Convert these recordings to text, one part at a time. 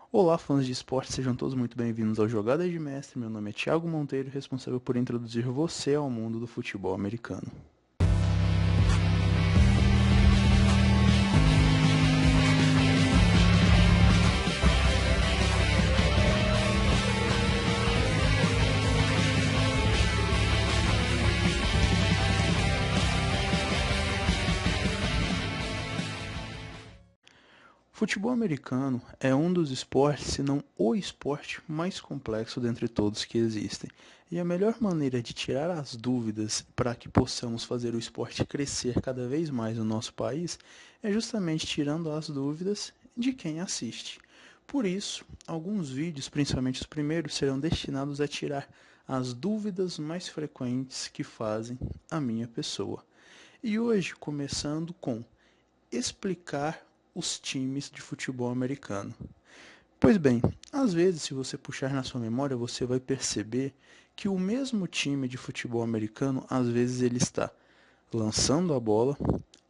Olá, fãs de esporte, sejam todos muito bem-vindos ao Jogada de Mestre. Meu nome é Thiago Monteiro, responsável por introduzir você ao mundo do futebol americano. O futebol americano é um dos esportes, se não o esporte mais complexo dentre todos que existem. E a melhor maneira de tirar as dúvidas para que possamos fazer o esporte crescer cada vez mais no nosso país é justamente tirando as dúvidas de quem assiste. Por isso, alguns vídeos, principalmente os primeiros, serão destinados a tirar as dúvidas mais frequentes que fazem a minha pessoa. E hoje, começando com explicar os times de futebol americano. Pois bem, às vezes, se você puxar na sua memória, você vai perceber que o mesmo time de futebol americano, às vezes ele está lançando a bola,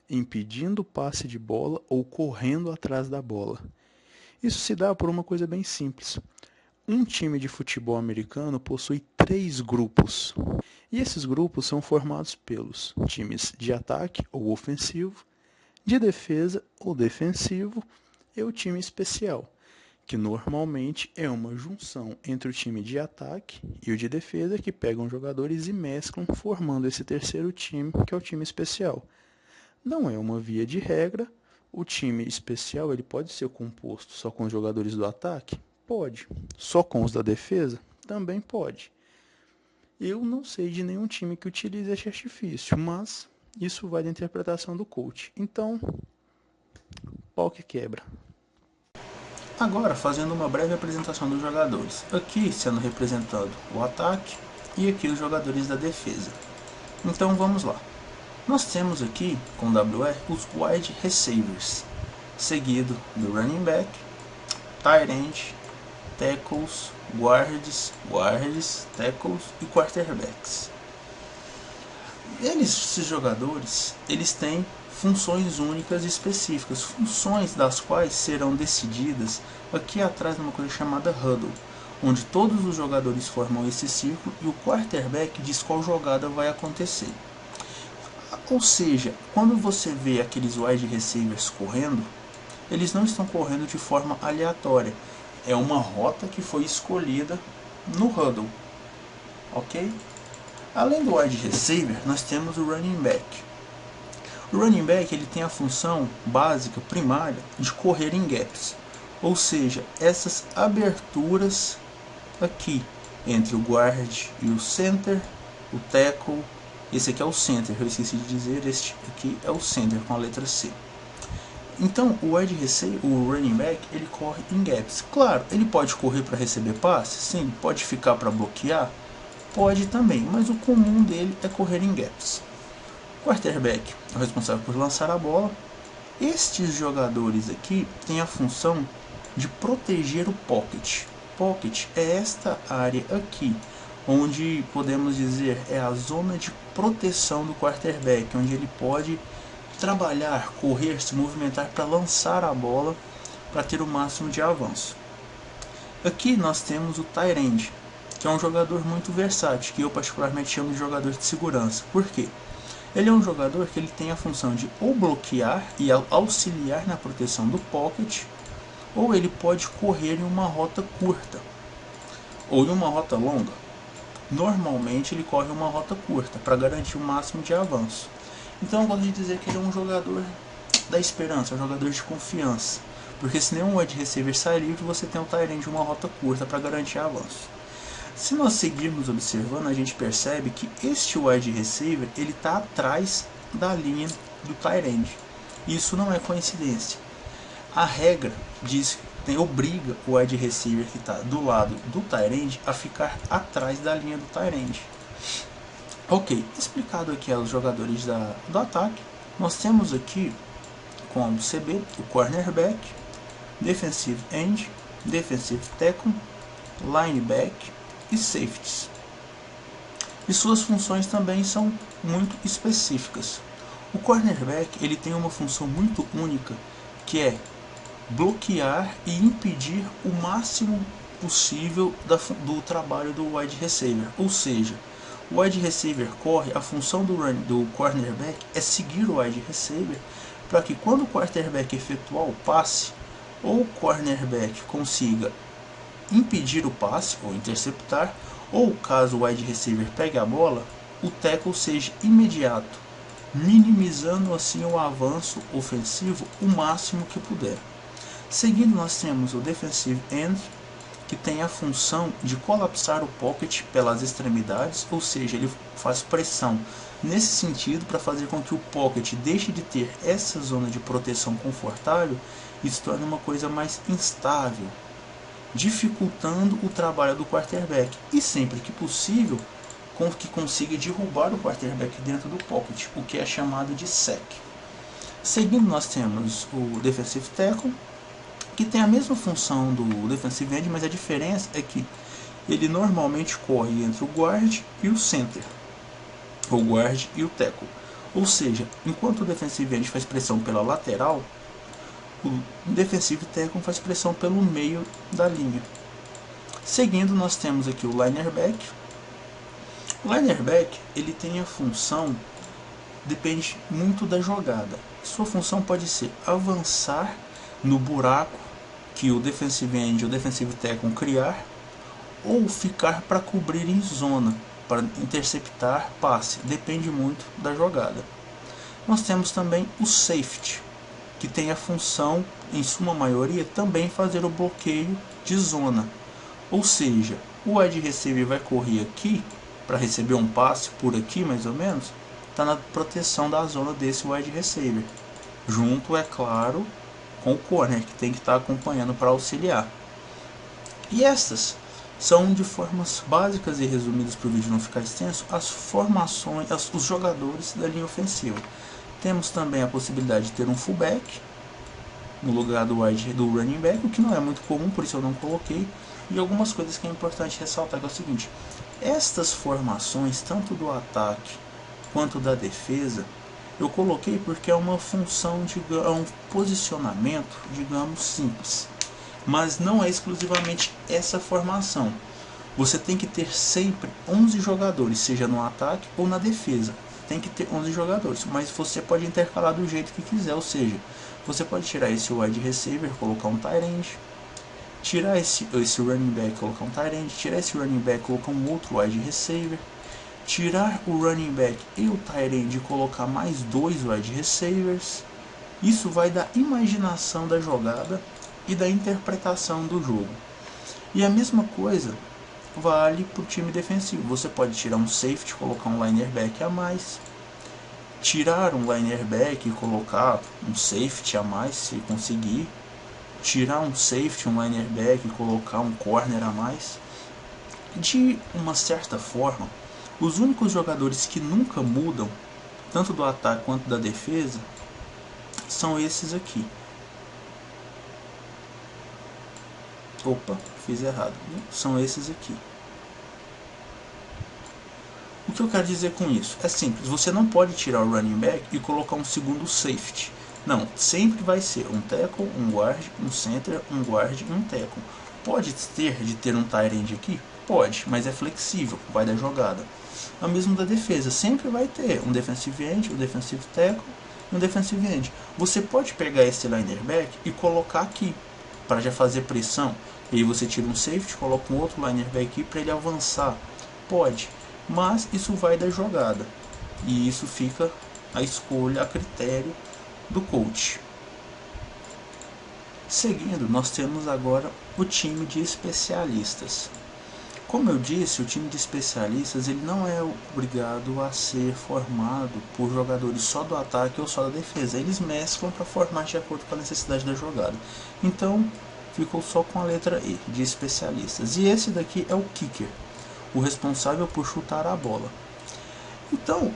impedindo o passe de bola ou correndo atrás da bola. Isso se dá por uma coisa bem simples. Um time de futebol americano possui 3 grupos. E esses grupos são formados pelos times de ataque ou ofensivo, de defesa ou defensivo e o time especial, que normalmente é uma junção entre o time de ataque e o de defesa que pegam jogadores e mesclam, formando esse terceiro time, que é o time especial. Não é uma via de regra, o time especial ele pode ser composto só com os jogadores do ataque? Pode. Só com os da defesa? Também pode. Eu não sei de nenhum time que utilize esse artifício, mas isso vai da interpretação do coach. Então, pau que quebra. Agora, fazendo uma breve apresentação dos jogadores. Aqui sendo representado o ataque e aqui os jogadores da defesa. Então vamos lá. Nós temos aqui, com WR, os wide receivers, seguido do running back, tight end, tackles, guards, tackles e quarterbacks. Esses jogadores, eles têm funções únicas e específicas, funções das quais serão decididas aqui atrás numa coisa chamada huddle, onde todos os jogadores formam esse círculo e o quarterback diz qual jogada vai acontecer. Ou seja, quando você vê aqueles wide receivers correndo, eles não estão correndo de forma aleatória, é uma rota que foi escolhida no huddle, ok? Além do wide receiver, nós temos o running back. O running back ele tem a função básica, primária, de correr em gaps. Ou seja, essas aberturas aqui entre o guard e o center, o tackle, esse aqui é o center, eu esqueci de dizer, este aqui é o center com a letra C. Então, o wide receiver, o running back, ele corre em gaps. Claro, ele pode correr para receber passe, sim, pode ficar para bloquear, pode também, mas o comum dele é correr em gaps. O quarterback é o responsável por lançar a bola. Estes jogadores aqui têm a função de proteger o pocket. Pocket é esta área aqui, onde podemos dizer é a zona de proteção do quarterback, onde ele pode trabalhar, correr, se movimentar para lançar a bola para ter o máximo de avanço. Aqui nós temos o tight end, que é um jogador muito versátil, que eu particularmente chamo de jogador de segurança. Por quê? Ele é um jogador que ele tem a função de ou bloquear e auxiliar na proteção do pocket, ou ele pode correr em uma rota curta, ou em uma rota longa. Normalmente ele corre uma rota curta, para garantir o máximo de avanço. Então eu gosto de dizer que ele é um jogador da esperança, um jogador de confiança. Porque se nenhum wide receiver sai livre, você tem um tight end de uma rota curta para garantir avanço. Se nós seguirmos observando, a gente percebe que este wide receiver ele está atrás da linha do tight end. Isso não é coincidência. A regra diz obriga o wide receiver que está do lado do tight end a ficar atrás da linha do tight end. Ok, explicado aqui aos jogadores do ataque, nós temos aqui como CB o cornerback, defensive end, defensive tackle, lineback e safeties. E suas funções também são muito específicas. O cornerback ele tem uma função muito única, que é bloquear e impedir o máximo possível do trabalho do wide receiver. Ou seja, o wide receiver corre, a função do cornerback é seguir o wide receiver para que quando o quarterback efetuar o passe, ou o cornerback consiga impedir o passe ou interceptar, ou caso o wide receiver pegue a bola, o tackle seja imediato, minimizando assim o avanço ofensivo o máximo que puder. Seguindo, nós temos o defensive end, que tem a função de colapsar o pocket pelas extremidades, ou seja, ele faz pressão nesse sentido para fazer com que o pocket deixe de ter essa zona de proteção confortável e se torne uma coisa mais instável, dificultando o trabalho do quarterback e sempre que possível que consiga derrubar o quarterback dentro do pocket, o que é chamado de sack. Seguindo, nós temos o defensive tackle, que tem a mesma função do defensive end, mas a diferença é que ele normalmente corre entre o guard e o center, ou guard e o tackle. Ou seja, enquanto o defensive end faz pressão pela lateral, o defensive tackle faz pressão pelo meio da linha. Seguindo, nós temos aqui o lineback. O lineback, ele tem a função, depende muito da jogada. Sua função pode ser avançar no buraco que o defensive end e o defensive tackle criar, ou ficar para cobrir em zona, para interceptar passe, depende muito da jogada. Nós temos também o safety, que tem a função, em sua maioria, também fazer o bloqueio de zona, ou seja, o wide receiver vai correr aqui para receber um passe por aqui mais ou menos, está na proteção da zona desse wide receiver, junto, é claro, com o corner, que tem que estar acompanhando para auxiliar. E estas são, de formas básicas e resumidas para o vídeo não ficar extenso, as formações, os jogadores da linha ofensiva. Temos também a possibilidade de ter um fullback no lugar do running back, o que não é muito comum, por isso eu não coloquei. E algumas coisas que é importante ressaltar, que é o seguinte: estas formações, tanto do ataque quanto da defesa, eu coloquei porque é uma função, é um posicionamento, digamos, simples. Mas não é exclusivamente essa formação. Você tem que ter sempre 11 jogadores, seja no ataque ou na defesa. Tem que ter 11 jogadores, mas você pode intercalar do jeito que quiser, ou seja, você pode tirar esse wide receiver, colocar um tight end, tirar esse running back, colocar um tight end, tirar esse running back, colocar um outro wide receiver, tirar o running back e o tight end e colocar mais 2 wide receivers. Isso vai da imaginação da jogada e da interpretação do jogo. E a mesma coisa vale para o time defensivo. Você pode tirar um safety, colocar um linebacker a mais, tirar um linebacker e colocar um safety a mais, se conseguir, tirar um safety, um linebacker e colocar um corner a mais. De uma certa forma, os únicos jogadores que nunca mudam, tanto do ataque quanto da defesa, são esses aqui. Opa, fiz errado. São esses aqui. O que eu quero dizer com isso? É simples, você não pode tirar o running back e colocar um segundo safety. Não, sempre vai ser um tackle, um guard, um center, um guard e um tackle. Pode ter um tight end aqui? Pode, mas é flexível, vai da jogada. O mesmo da defesa, sempre vai ter um defensive end, um defensive tackle e um defensive end. Você pode pegar esse linebacker e colocar aqui, para já fazer pressão. E aí você tira um safety, coloca um outro linebacker aqui para ele avançar. Pode, mas isso vai da jogada. E isso fica a escolha, a critério do coach. Seguindo, nós temos agora o time de especialistas. Como eu disse, o time de especialistas ele não é obrigado a ser formado por jogadores só do ataque ou só da defesa. Eles mesclam para formar de acordo com a necessidade da jogada. Então, ficou só com a letra E, de especialistas. E esse daqui é o kicker, o responsável por chutar a bola. Então,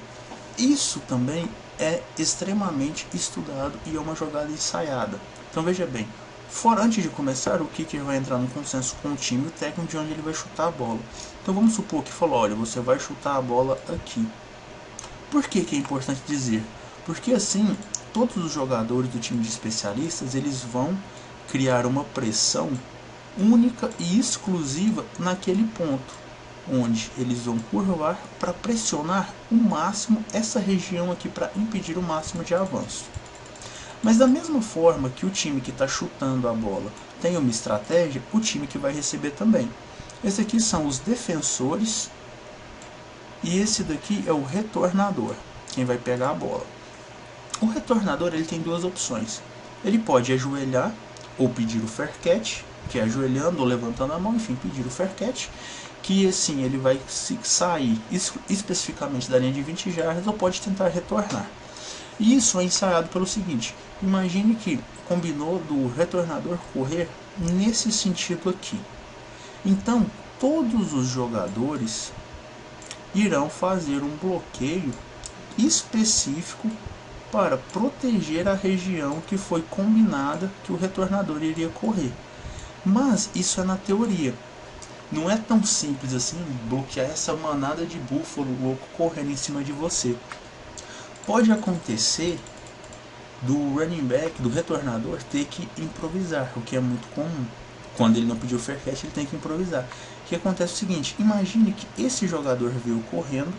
isso também é extremamente estudado e é uma jogada ensaiada. Então veja bem, antes de começar, o kicker vai entrar num consenso com o time e o técnico de onde ele vai chutar a bola. Então vamos supor que falou, olha, você vai chutar a bola aqui. Por que é importante dizer? Porque assim, todos os jogadores do time de especialistas, eles vão criar uma pressão única e exclusiva naquele ponto, onde eles vão curvar para pressionar o máximo essa região aqui para impedir o máximo de avanço. Mas da mesma forma que o time que está chutando a bola tem uma estratégia, o time que vai receber também. Esse aqui são os defensores e esse daqui é o retornador, quem vai pegar a bola. O retornador ele tem duas opções. Ele pode ajoelhar ou pedir o fair catch, que é ajoelhando ou levantando a mão, enfim, pedir o fair catch, que assim ele vai sair especificamente da linha de 20 jardas ou pode tentar retornar. E isso é ensaiado pelo seguinte: imagine que combinou do retornador correr nesse sentido aqui. Então, todos os jogadores irão fazer um bloqueio específico para proteger a região que foi combinada que o retornador iria correr. Mas isso é na teoria. Não é tão simples assim bloquear essa manada de búfalo louco correndo em cima de você. Pode acontecer do running back, do retornador, ter que improvisar, o que é muito comum. Quando ele não pediu fair catch, ele tem que improvisar. O que acontece é o seguinte: imagine que esse jogador veio correndo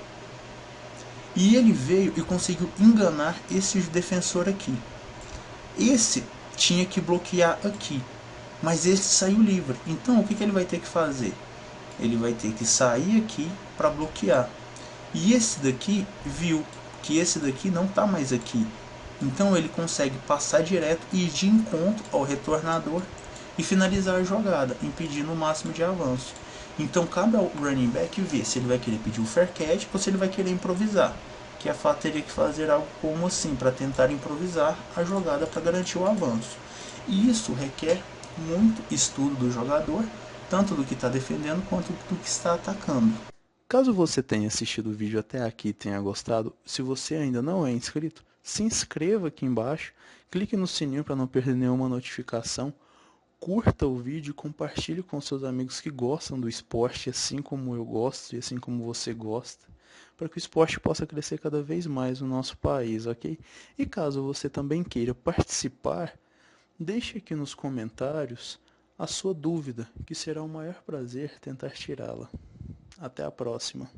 e ele veio e conseguiu enganar esse defensor aqui. Esse tinha que bloquear aqui, mas esse saiu livre. Então o que ele vai ter que fazer? Ele vai ter que sair aqui para bloquear. E esse daqui viu que esse daqui não está mais aqui. Então ele consegue passar direto e ir de encontro ao retornador e finalizar a jogada, impedindo o máximo de avanço. Então cada running back vê se ele vai querer pedir o fair catch ou se ele vai querer improvisar. Que a fato teria que fazer algo como assim, para tentar improvisar a jogada para garantir o avanço. E isso requer muito estudo do jogador, tanto do que está defendendo quanto do que está atacando. Caso você tenha assistido o vídeo até aqui e tenha gostado, se você ainda não é inscrito, se inscreva aqui embaixo, clique no sininho para não perder nenhuma notificação, curta o vídeo e compartilhe com seus amigos que gostam do esporte, assim como eu gosto e assim como você gosta, para que o esporte possa crescer cada vez mais no nosso país, ok? E caso você também queira participar, deixe aqui nos comentários a sua dúvida, que será o maior prazer tentar tirá-la. Até a próxima.